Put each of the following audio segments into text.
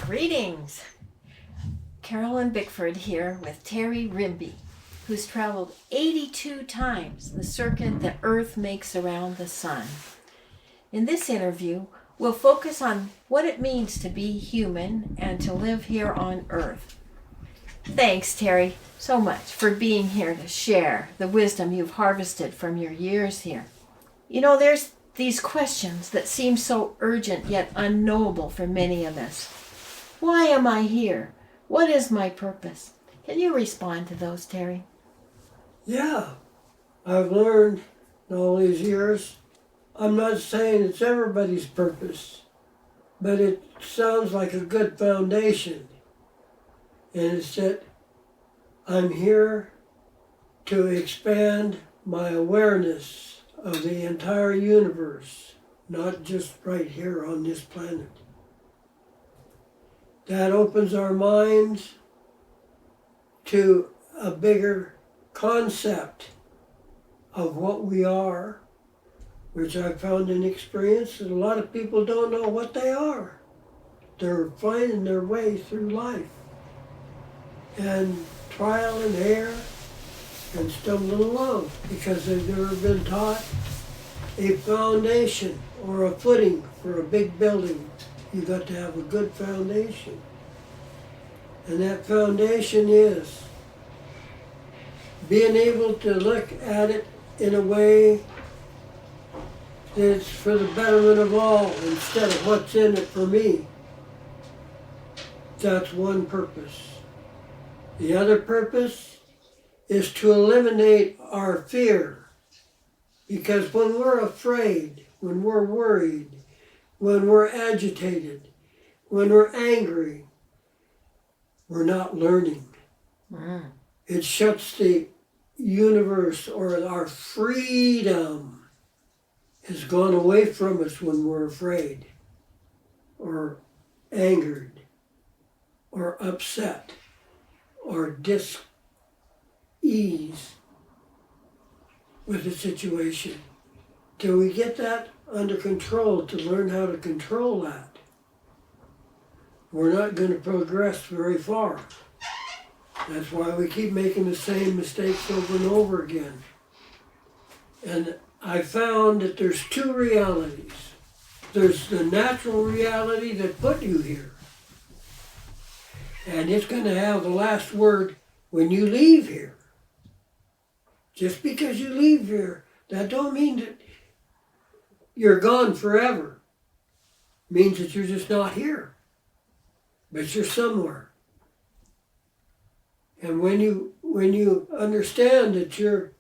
Greetings! Carolyn Bickford here with Terry Rimby, who's traveled 82 times the circuit the Earth makes around the Sun. In this interview, we'll focus on what it means to be human and to live here on Earth. Thanks, Terry, so much for being here to share the wisdom you've harvested from your years here. You know, there's these questions that seem so urgent yet unknowable for many of us. Why am I here? What is my purpose? Can you respond to those, Terry? Yeah, I've learned in all these years, I'm not saying it's everybody's purpose, but it sounds like a good foundation. And it's that I'm here to expand my awareness of the entire universe, not just right here on this planet. That opens our minds to a bigger concept of what we are, which I've found in experience that a lot of people don't know what they are. They're finding their way through life and trial and error and stumbling along because they've never been taught a foundation or a footing for a big building. You've got to have a good foundation. And that foundation is being able to look at it in a way that's for the betterment of all instead of what's in it for me. That's one purpose. The other purpose is to eliminate our fear. Because when we're afraid, when we're worried, when we're agitated, when we're angry, we're not learning. It shuts the universe, or our freedom has gone away from us when we're afraid or angered or upset or dis-ease with the situation. Till we get that under control, to learn how to control that, we're not going to progress very far. That's why we keep making the same mistakes over and over again. And I found that there's two realities. There's the natural reality that put you here. And it's going to have the last word when you leave here. Just because you leave here, that don't mean that you're gone forever. It means that you're just not here. But you're somewhere. And when you understand that you're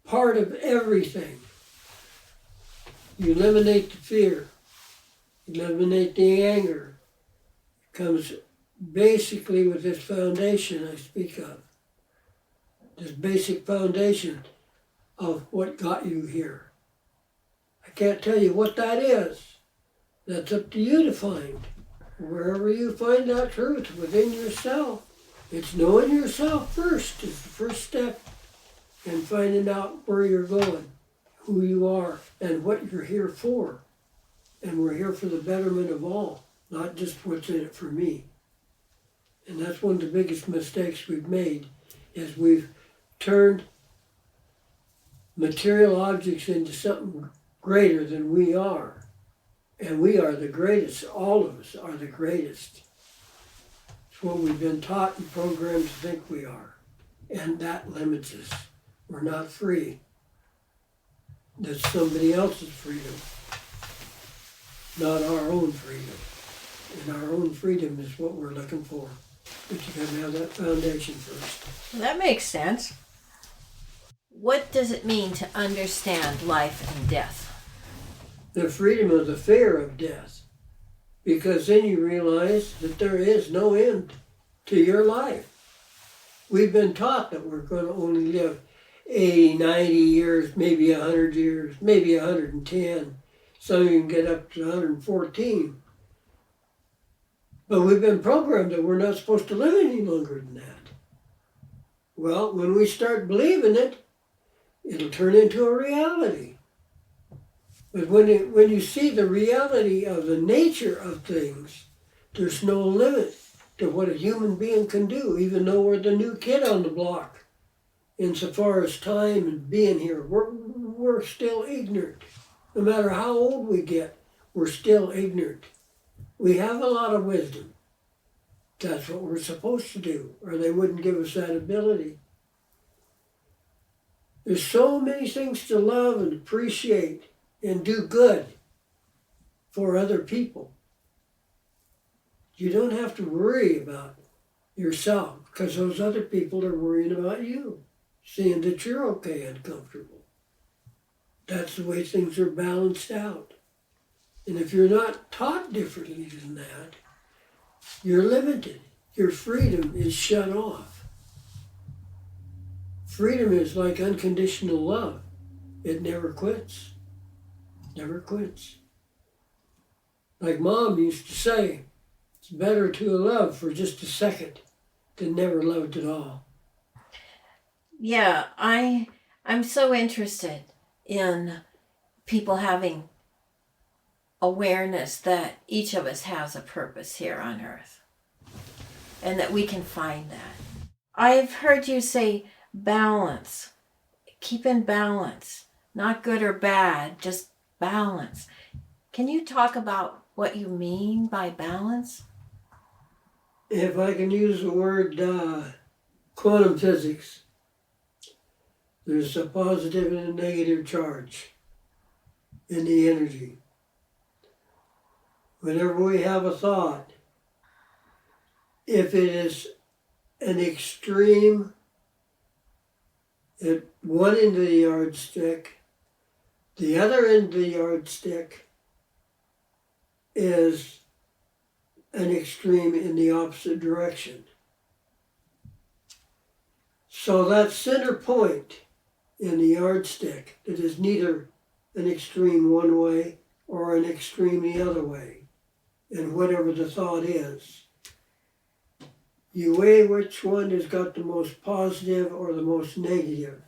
part of everything, you eliminate the fear, eliminate the anger. It comes basically with this foundation I speak of. This basic foundation of what got you here. I can't tell you what that is. That's up to you to find. Wherever you find that truth within yourself, it's knowing yourself first is the first step in finding out where you're going, who you are, and what you're here for. And we're here for the betterment of all, not just what's in it for me. And that's one of the biggest mistakes we've made, is we've turned material objects into something greater than we are. And we are the greatest. All of us are the greatest. It's what we've been taught and programmed to think we are. And that limits us. We're not free. That's somebody else's freedom, not our own freedom. And our own freedom is what we're looking for. But you got to have that foundation first. Well, that makes sense. What does it mean to understand life and death? The freedom of the fear of death. Because then you realize that there is no end to your life. We've been taught that we're going to only live 80, 90 years, maybe 100 years, maybe 110. Some even get up to 114. But we've been programmed that we're not supposed to live any longer than that. Well, when we start believing it, it'll turn into a reality. But when you see the reality of the nature of things, There's no limit to what a human being can do, even though we're the new kid on the block. Insofar as time and being here, we're still ignorant. No matter how old we get, we're still ignorant. We have a lot of wisdom. That's what we're supposed to do, or they wouldn't give us that ability. There's so many things to love and appreciate and do good for other people. You don't have to worry about yourself because those other people are worrying about you, seeing that you're okay and comfortable. That's the way things are balanced out. And if you're not taught differently than that, you're limited. Your freedom is shut off. Freedom is like unconditional love. It never quits. Never quits. Like Mom used to say, it's better to love for just a second than never loved at all. Yeah, I'm so interested in people having awareness that each of us has a purpose here on earth and that we can find that. I've heard you say balance. Keep in balance. Not good or bad, just balance. Can you talk about what you mean by balance? If I can use the word quantum physics, there's a positive and a negative charge in the energy. Whenever we have a thought, if it is an extreme at one end of the yardstick, the other end of the yardstick is an extreme in the opposite direction. So that center point in the yardstick that is neither an extreme one way or an extreme the other way, and whatever the thought is, you weigh which one has got the most positive or the most negative.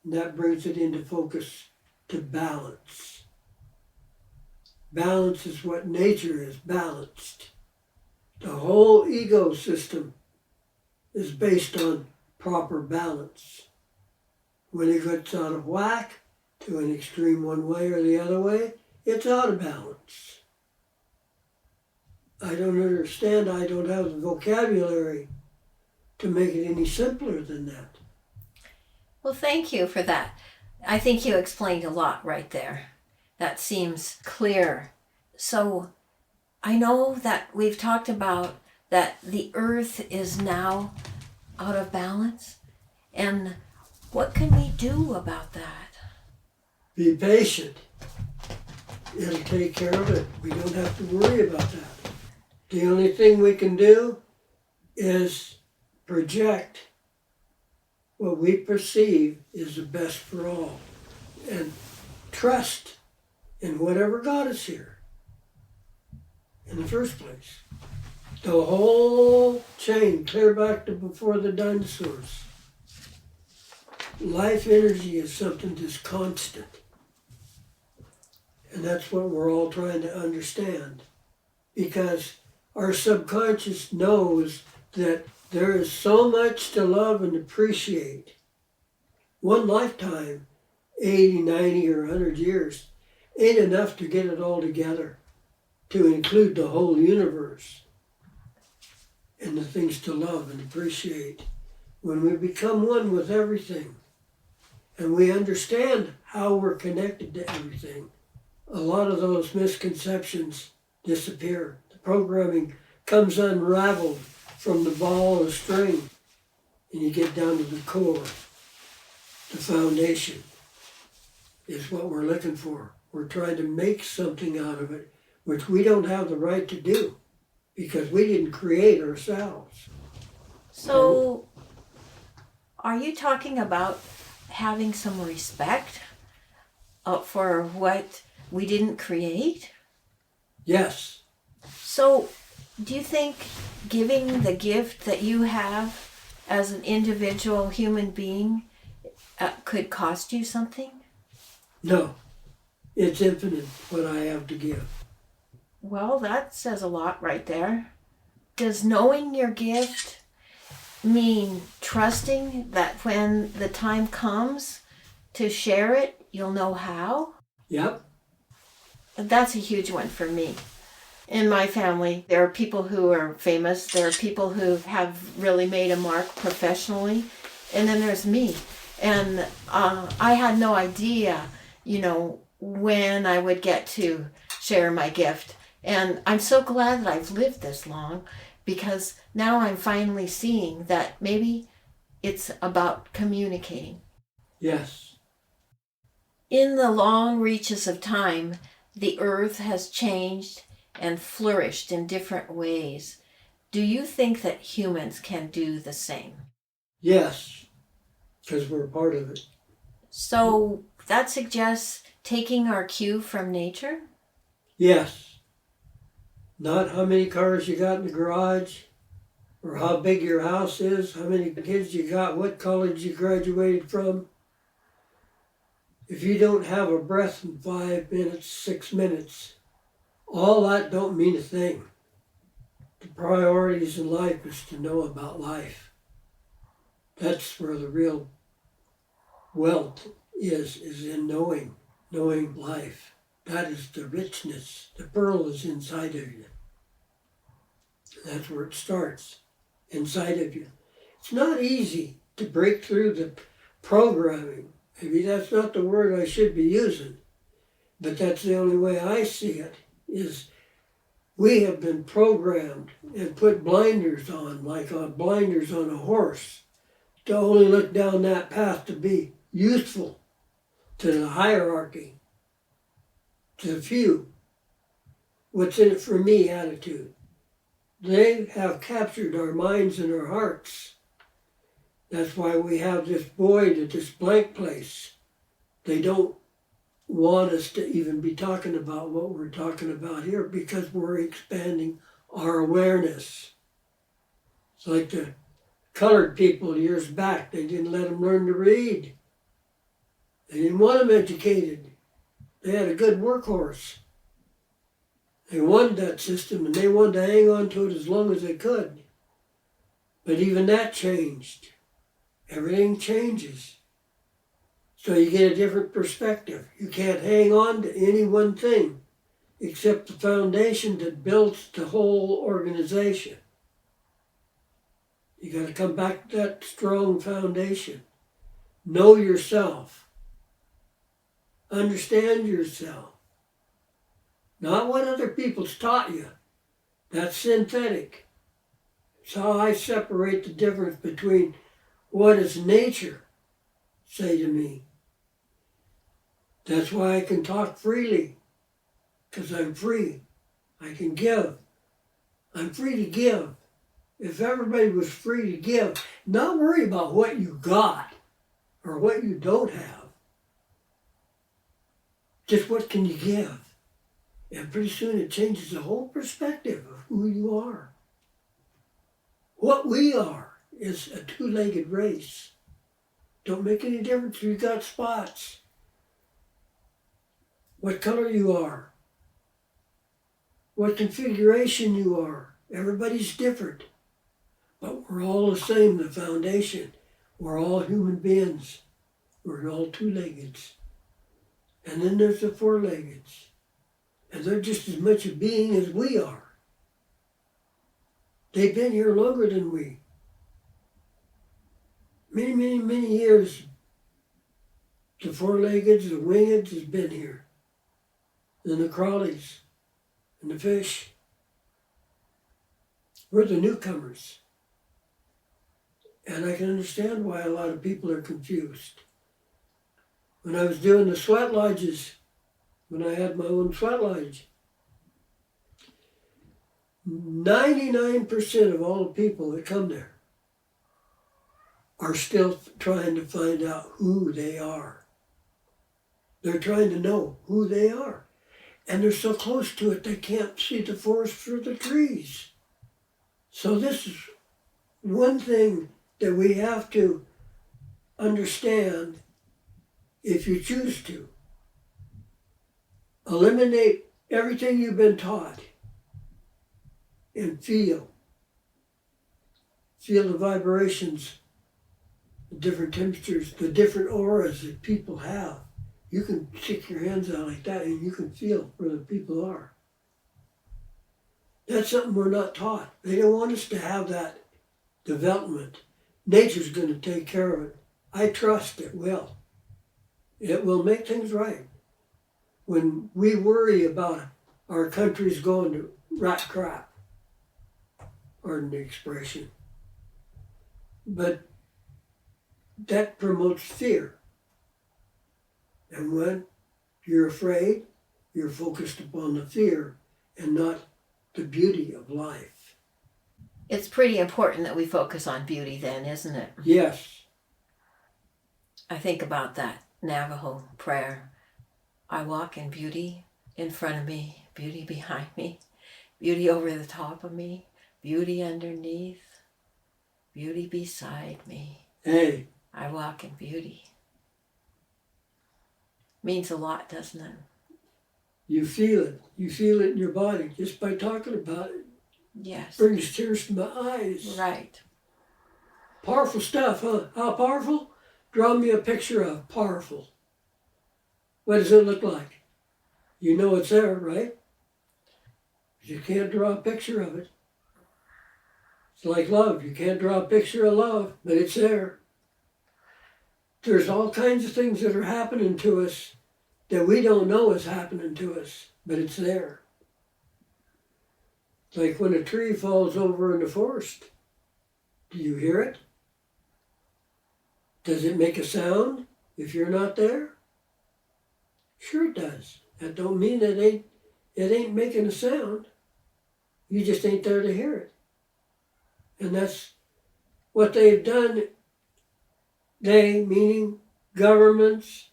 And that brings it into focus to balance. Balance is what nature is balanced. The whole ecosystem is based on proper balance. When it gets out of whack to an extreme one way or the other way, it's out of balance. I don't understand. I don't have the vocabulary to make it any simpler than that. Well, thank you for that. I think you explained a lot right there. That seems clear. So I know that we've talked about that the earth is now out of balance. And what can we do about that? Be patient. It'll take care of it. We don't have to worry about that. The only thing we can do is project what we perceive is the best for all and trust in whatever got us here in the first place. The whole chain, clear back to before the dinosaurs. Life energy is something that's constant. And that's what we're all trying to understand. Because our subconscious knows that there is so much to love and appreciate. One lifetime, 80, 90, or 100 years, ain't enough to get it all together, to include the whole universe and the things to love and appreciate. When we become one with everything, and we understand how we're connected to everything, a lot of those misconceptions disappear. The programming comes unraveled from the ball of string, and you get down to the core. The foundation is what we're looking for. We're trying to make something out of it, which we don't have the right to do, because we didn't create ourselves. So, are you talking about having some respect for what we didn't create? Yes. So, do you think giving the gift that you have as an individual human being could cost you something? No. It's infinite what I have to give. Well, that says a lot right there. Does knowing your gift mean trusting that when the time comes to share it, you'll know how? Yep. That's a huge one for me. In my family, there are people who are famous, there are people who have really made a mark professionally, and then there's me. And I had no idea, when I would get to share my gift. And I'm so glad that I've lived this long, because now I'm finally seeing that maybe it's about communicating. Yes. In the long reaches of time, the earth has changed and flourished in different ways. Do you think that humans can do the same? Yes. Because we're part of it. So that suggests taking our cue from nature? Yes. Not how many cars you got in the garage, or how big your house is, how many kids you got, what college you graduated from. If you don't have a breath in 5 minutes, 6 minutes, all that don't mean a thing. The priorities in life is to know about life. That's where the real wealth is in knowing life. That is the richness. The pearl is inside of you. That's where it starts, inside of you. It's not easy to break through the programming. Maybe that's not the word I should be using, but that's the only way I see it, is we have been programmed and put blinders on, like blinders on a horse, to only look down that path to be useful to the hierarchy, to the few. What's in it for me attitude. They have captured our minds and our hearts. That's why we have this void at this blank place. They don't want us to even be talking about what we're talking about here, because we're expanding our awareness. It's like the colored people years back. They didn't let them learn to read. They didn't want them educated. They had a good workhorse. They wanted that system, and they wanted to hang on to it as long as they could. But even that changed. Everything changes. So you get a different perspective. You can't hang on to any one thing except the foundation that builds the whole organization. You got to come back to that strong foundation. Know yourself. Understand yourself. Not what other people's taught you. That's synthetic. It's how I separate the difference between what does nature say to me. That's why I can talk freely, because I'm free. I can give. I'm free to give. If everybody was free to give, not worry about what you got or what you don't have, just what can you give? And pretty soon it changes the whole perspective of who you are. What we are is a two-legged race. Don't make any difference if you got spots. What color you are. What configuration you are. Everybody's different. But we're all the same, the foundation. We're all human beings. We're all two-leggeds. And then there's the four-leggeds. And they're just as much a being as we are. They've been here longer than we. Many, many, many years. The four-leggeds, the wingeds has been here. And the crawlies, and the fish. We're the newcomers. And I can understand why a lot of people are confused. When I was doing the sweat lodges, when I had my own sweat lodge, 99% of all the people that come there are still trying to find out who they are. They're trying to know who they are. And they're so close to it, they can't see the forest for the trees. So this is one thing that we have to understand if you choose to. Eliminate everything you've been taught and feel. Feel the vibrations, the different temperatures, the different auras that people have. You can stick your hands out like that and you can feel where the people are. That's something we're not taught. They don't want us to have that development. Nature's going to take care of it. I trust it will. It will make things right. When we worry about our country's going to rat crap, pardon the expression, but that promotes fear. And when you're afraid, you're focused upon the fear and not the beauty of life. It's pretty important that we focus on beauty then, isn't it? Yes. I think about that Navajo prayer. I walk in beauty in front of me, beauty behind me, beauty over the top of me, beauty underneath, beauty beside me. Hey. I walk in beauty. Means a lot, doesn't it? You feel it. You feel it in your body just by talking about it. Yes. Brings tears to my eyes. Right. Powerful stuff, huh? How powerful? Draw me a picture of powerful. What does it look like? You know it's there, right? You can't draw a picture of it. It's like love. You can't draw a picture of love, but it's there. There's all kinds of things that are happening to us that we don't know is happening to us, but it's there. Like when a tree falls over in the forest. Do you hear it? Does it make a sound if you're not there? Sure it does. That don't mean that it ain't making a sound. You just ain't there to hear it. And that's what they've done. They, meaning governments,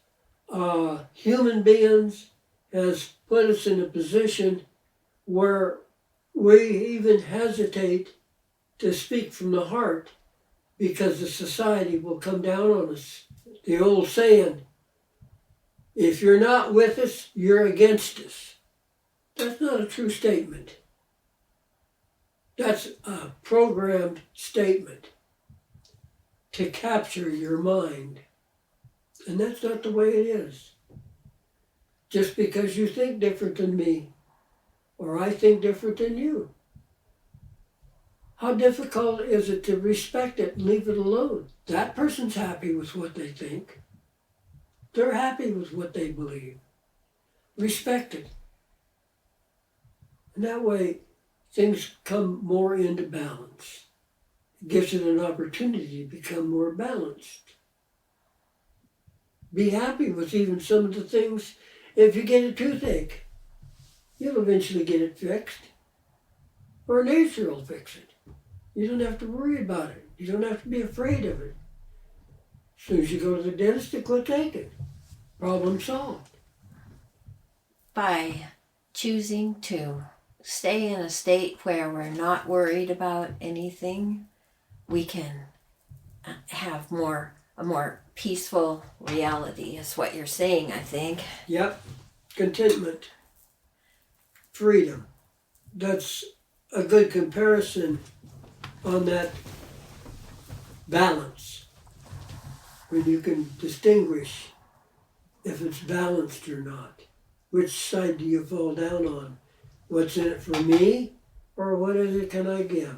human beings, has put us in a position where we even hesitate to speak from the heart because the society will come down on us. The old saying, if you're not with us, you're against us. That's not a true statement. That's a programmed statement to capture your mind. And that's not the way it is. Just because you think different than me, or I think different than you. How difficult is it to respect it and leave it alone? That person's happy with what they think. They're happy with what they believe. Respect it. And that way, things come more into balance. It gives it an opportunity to become more balanced. Be happy with even some of the things. If you get a toothache, you'll eventually get it fixed. Or nature will fix it. You don't have to worry about it. You don't have to be afraid of it. As soon as you go to the dentist, they quit taking. Problem solved. By choosing to stay in a state where we're not worried about anything, we can have a more peaceful reality, is what you're saying, I think. Yep. Contentment. Freedom. That's a good comparison on that balance. When you can distinguish if it's balanced or not. Which side do you fall down on? What's in it for me, or what is it can I give?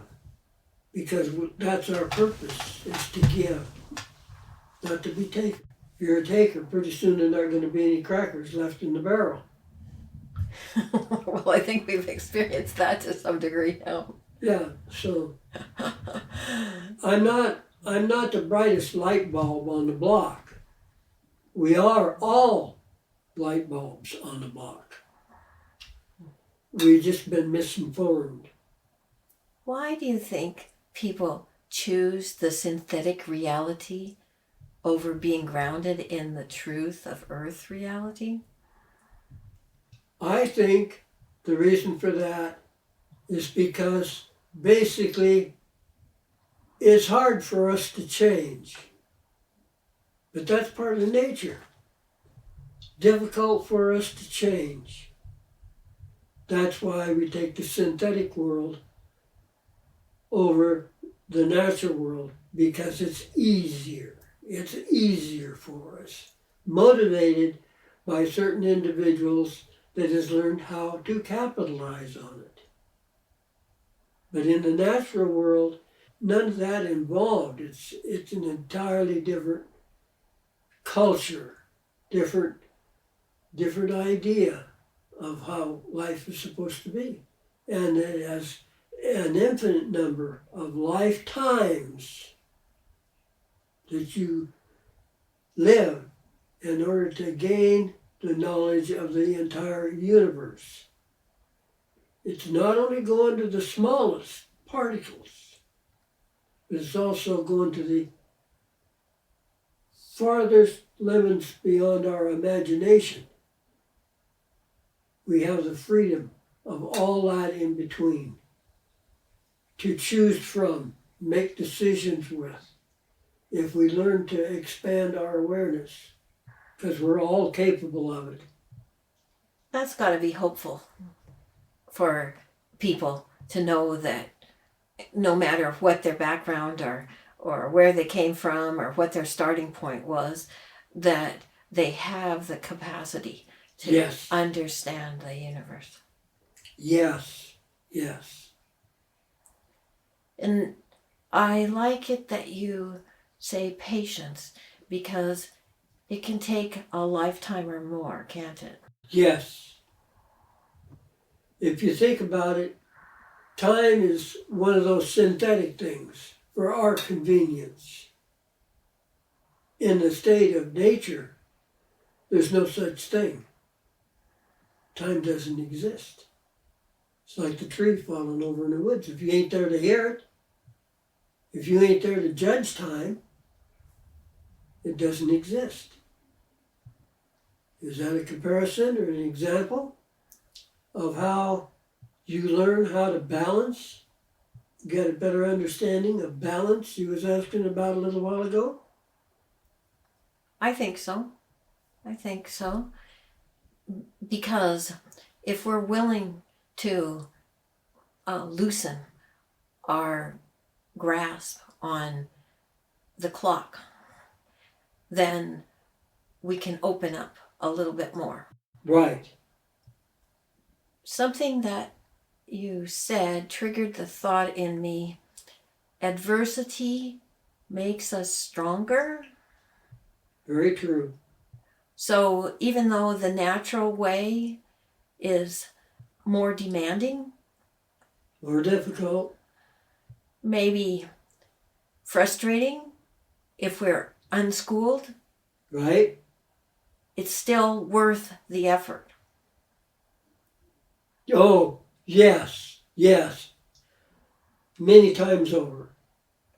Because that's our purpose, is to give, not to be taken. If you're a taker, pretty soon there aren't going to be any crackers left in the barrel. Well, I think we've experienced that to some degree now. Yeah, so I'm not the brightest light bulb on the block. We are all light bulbs on the block. We've just been misinformed. Why do you think people choose the synthetic reality over being grounded in the truth of Earth reality? I think the reason for that is because basically it's hard for us to change. But that's part of nature. Difficult for us to change. That's why we take the synthetic world over the natural world because it's easier. It's easier for us. Motivated by certain individuals that has learned how to capitalize on it. But in the natural world, none of that involved. It's an entirely different culture, different idea of how life is supposed to be. And it has an infinite number of lifetimes that you live in order to gain the knowledge of the entire universe. It's not only going to the smallest particles, but it's also going to the farthest limits beyond our imagination. We have the freedom of all that in between to choose from, make decisions with, if we learn to expand our awareness, because we're all capable of it. That's got to be hopeful for people to know that no matter what their background or where they came from or what their starting point was, that they have the capacity to Yes. understand the universe. Yes, yes. And I like it that you say patience, because it can take a lifetime or more, can't it? Yes. If you think about it, time is one of those synthetic things for our convenience. In the state of nature, there's no such thing. Time doesn't exist. It's like the tree falling over in the woods. If you ain't there to hear it, if you ain't there to judge time, it doesn't exist. Is that a comparison or an example of how you learn how to balance? Get a better understanding of balance you was asking about a little while ago? I think so. Because if we're willing to loosen our grasp on the clock, then we can open up a little bit more. Right. Something that you said triggered the thought in me: adversity makes us stronger. Very true. So even though the natural way is more demanding, More difficult. maybe frustrating if we're unschooled, Right? it's still worth the effort. Oh, yes, yes. Many times over.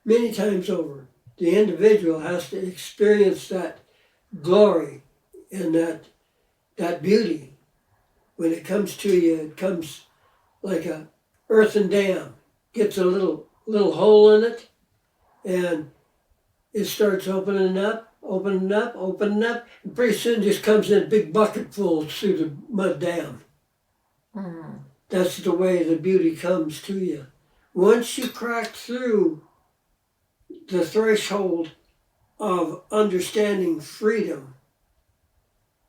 Many times over. The individual has to experience that glory and that beauty. When it comes to you, it comes like a earthen dam. Gets a little hole in it, and it starts opening up, and pretty soon just comes in a big bucket full through the mud dam. Mm. That's the way the beauty comes to you. Once you crack through the threshold of understanding freedom,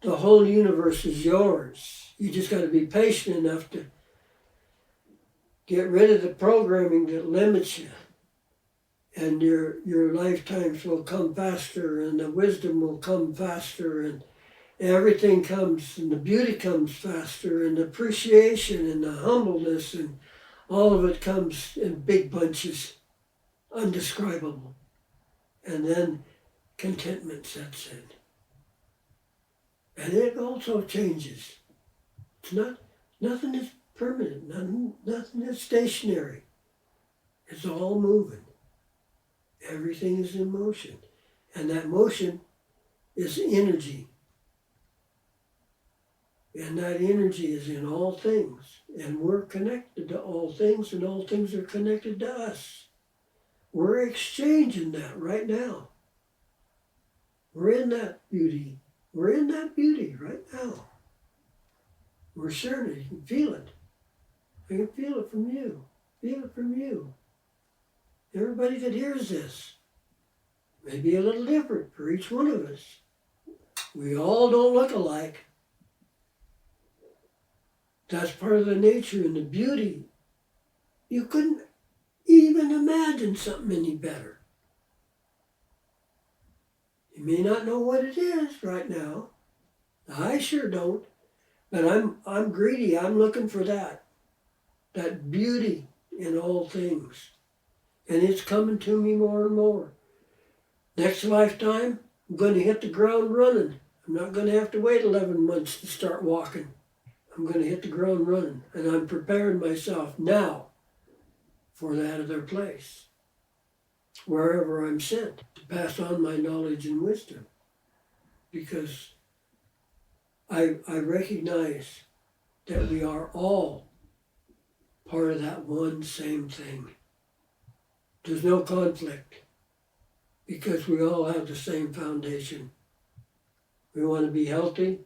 the whole universe is yours. You just got to be patient enough to get rid of the programming that limits you. And your lifetimes will come faster, and the wisdom will come faster, and everything comes, and the beauty comes faster, and the appreciation and the humbleness, and all of it comes in big bunches, undescribable. And then contentment sets in. And it also changes. It's nothing is permanent, nothing is stationary. It's all moving. Everything is in motion. And that motion is energy. And that energy is in all things. And we're connected to all things, and all things are connected to us. We're exchanging that right now. We're in that beauty. We're in that beauty right now. We're sharing it. You can feel it. I can feel it from you. Feel it from you. everybody that hears this may be a little different for each one of us. We all don't look alike. That's part of the nature and the beauty. You couldn't even imagine something any better. You may not know what it is right now. I sure don't. But I'm greedy. I'm looking for that beauty in all things. And it's coming to me more and more. Next lifetime, I'm going to hit the ground running. I'm not going to have to wait 11 months to start walking. I'm going to hit the ground running. And I'm preparing myself now for that other place, wherever I'm sent, to pass on my knowledge and wisdom. Because I recognize that we are all part of that one same thing. There's no conflict because we all have the same foundation. We want to be healthy.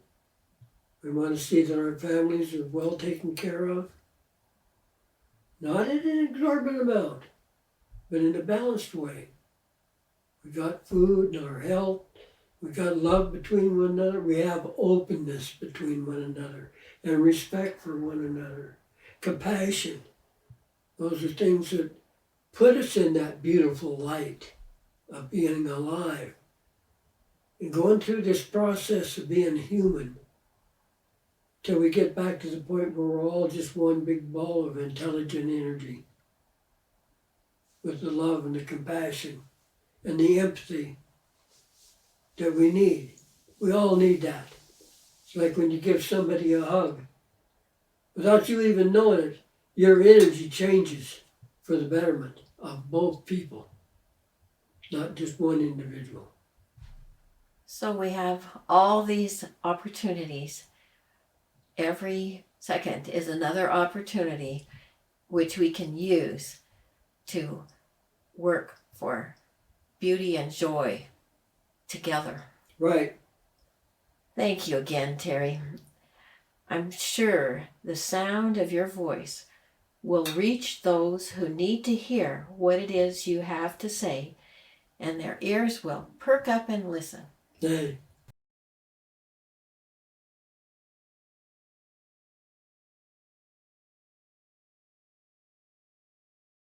We want to see that our families are well taken care of. Not in an exorbitant amount, but in a balanced way. We got food and our health. We got love between one another. We have openness between one another and respect for one another. Compassion. Those are things that put us in that beautiful light of being alive and going through this process of being human till we get back to the point where we're all just one big ball of intelligent energy with the love and the compassion and the empathy that we need. We all need that. It's like when you give somebody a hug. Without you even knowing it, your energy changes for the betterment of both people, not just one individual. So we have all these opportunities. Every second is another opportunity which we can use to work for beauty and joy together. Right. Thank you again, Terry. I'm sure the sound of your voice will reach those who need to hear what it is you have to say, and their ears will perk up and listen. Hey,